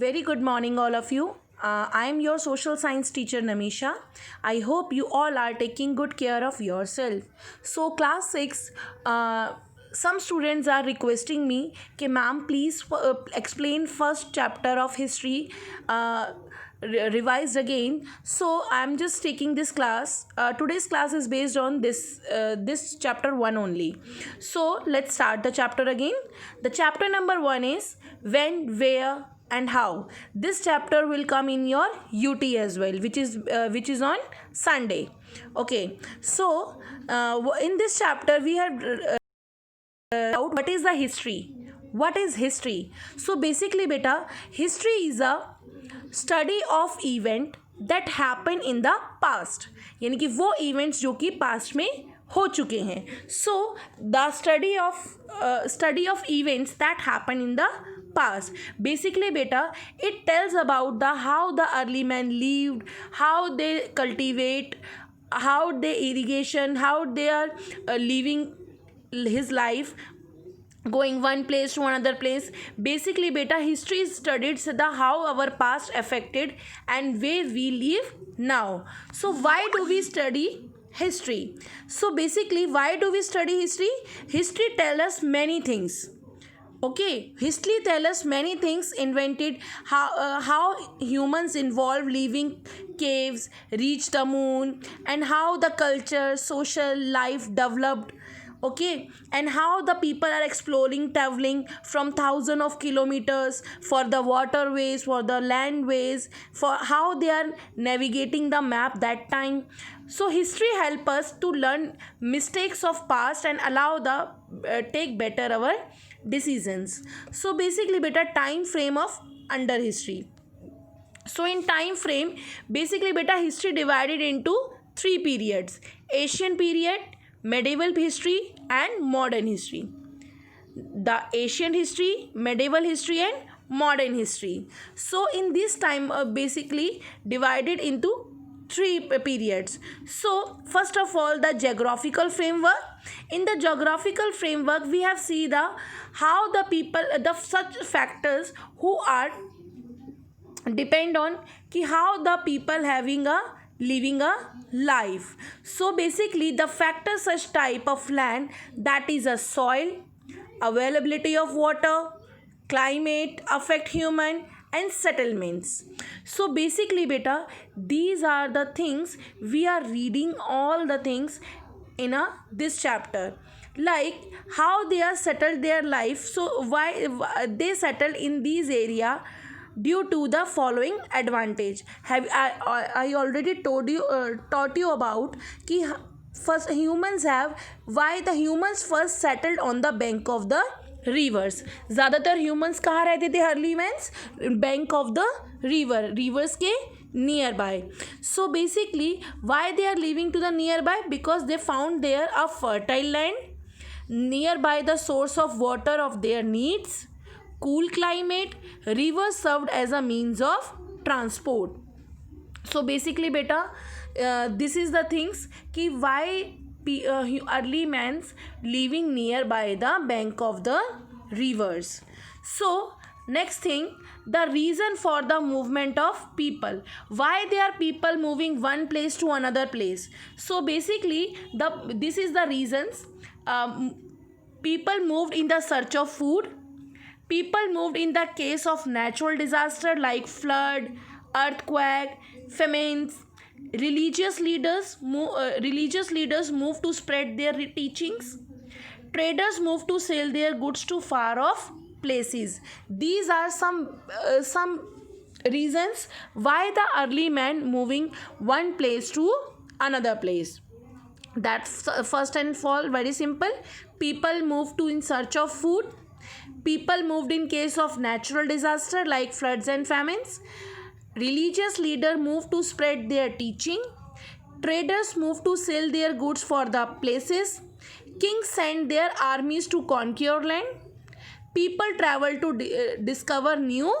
Very good morning, all of you. I am your social science teacher Namisha. I hope you all are taking good care of yourself. So, class 6, some students are requesting me, कि ma'am, please explain first chapter of history. Revised again, so I'm just taking this class. Today's class is based on this chapter 1 only. So let's start the chapter again. The chapter number 1 is when, where, and how. This chapter will come in your UT as well, which is on Sunday. Okay, so in this chapter we have out what is the history. What is history? So basically, beta, history is a study of event that happen in the past, यानी कि वो events जो कि past में हो चुके हैं. So the study of events that happen in the past. Basically, beta, it tells about the how the early men lived, how they cultivate, how they irrigation, how they are living his life, going one place to another place. Basically, beta, history studied the how our past affected and way we live now. So why do we study history? So basically, why do we study history? History tell us many things. Okay, history tell us many things. Invented how humans involved living caves, reached the moon, and how the culture, social life developed. Okay, and how the people are exploring, traveling from thousands of kilometers for the waterways, for the landways, for how they are navigating the map that time. So history help us to learn mistakes of past and allow the take better our decisions. So basically, better time frame of under history. So in time frame, basically, beta, history divided into 3 periods: ancient period, medieval history, and modern history. The ancient history, medieval history, and modern history. So in this time, basically divided into 3 periods. So first of all, the geographical framework. In the geographical framework, we have seen the how the people, the such factors who are depend on कि how the people living a life. So basically, the factors such type of land, that is a soil, availability of water, climate, affect human and settlements. So basically, beta, these are the things we are reading, all the things in this chapter, like how they are settled their life. So why they settled in these area due to the following advantage. I already taught you about कि first humans have, why the humans first settled on the bank of the rivers. ज़्यादातर humans कहाँ रहते थे early humans? Bank of the rivers के nearby. So basically, why they are living to the nearby? Because they found there a fertile land nearby the source of water of their needs, cool climate, rivers served as a means of transport. So basically, beta, this is the things कि why early man's living nearby the bank of the rivers. So next thing, the reason for the movement of people. Why they are people moving one place to another place? So basically, this is the reasons. People moved in the search of food. People moved in the case of natural disaster like flood, earthquake, famines. Religious leaders moved to spread their teachings. Traders moved to sell their goods to far off places. These are some reasons why the early man moving one place to another place. That first and all, very simple. People moved to in search of food. People moved in case of natural disaster like floods and famines. Religious leader moved to spread their teaching. Traders moved to sell their goods for the places. Kings sent their armies to conquer land. People travel to discover new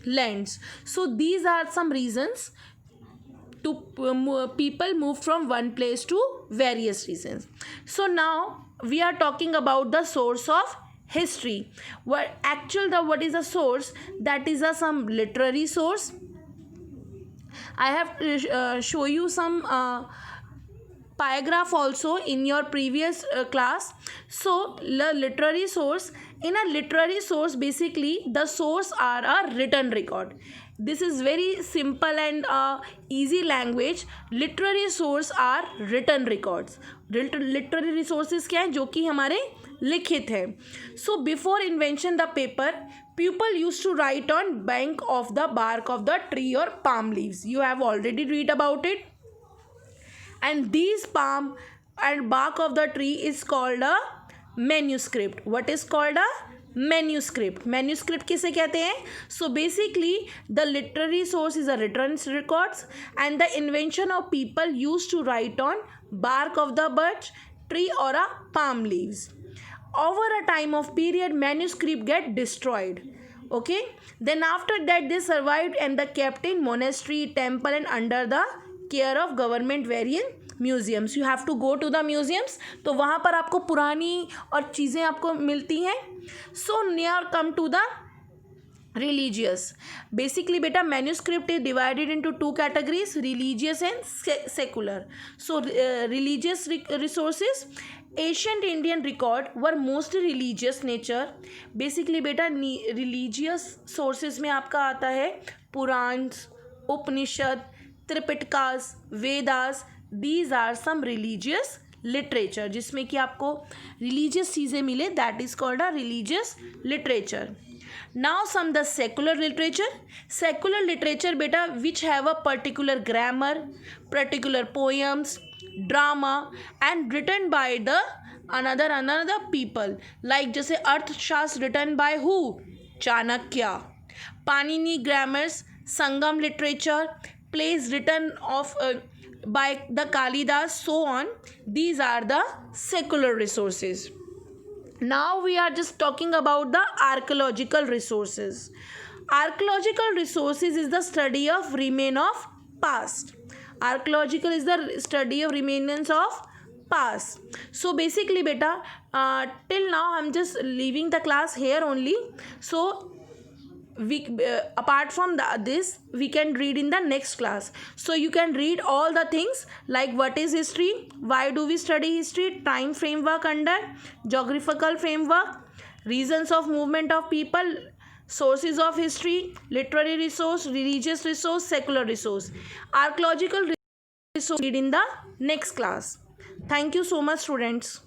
lands. So these are some reasons to people move from one place to various reasons. So now we are talking about the source of history. What is the source? That is some literary source. I have to show you some paragraph also in your previous class. So the literary source, in a literary source, basically the source are a written record. This is very simple and easy language. Literary source are written records. Literary resources क्या है? जो कि हमारे लिखित है. So before invention the paper, people used to write on bank of the bark of the tree or palm leaves. You have already read about it. And these palm and bark of the tree is called a manuscript. What is called a manuscript? Manuscript किसे कहते हैं? So basically the literary source is a written records, and the invention of people used to write on bark of the birch tree or a palm leaves. Over a time of period, manuscript get destroyed. Okay, then after that they survived and they kept in monastery, temple and under the care of government various museums. You have to go to the museums. तो वहाँ पर आपको पुरानी और चीज़ें आपको मिलती हैं. So near come to the religious. Basically बेटा manuscript is divided into two categories, religious and secular. So religious resources, ancient Indian record were mostly religious nature. Basically बेटा रिलीजियस सोर्सेज में आपका आता है Purana, Upanishad, Tripitakas, Vedas. These are some religious literature जिसमें कि आपको religious चीज़ें मिले. That is called a religious literature. Now some the secular literature. Secular literature बेटा which have a particular grammar, particular poems, drama and written by the another people. Like जैसे अर्थशास्त्र written by who? Chanakya. Panini grammars, Sangam literature, plays written of by the Kalidas, so on. These are the secular resources. Now we are just talking about the archaeological resources. Archaeological resources is the study of remain of past. Archaeological is the study of remains of past. So basically beta till now I'm just leaving the class here only. So we apart from this we can read in the next class. So you can read all the things like what is history, why do we study history, time framework under geographical framework, reasons of movement of people, sources of history, literary resource, religious resource, secular resource. Archaeological resource read in the next class. Thank you so much students.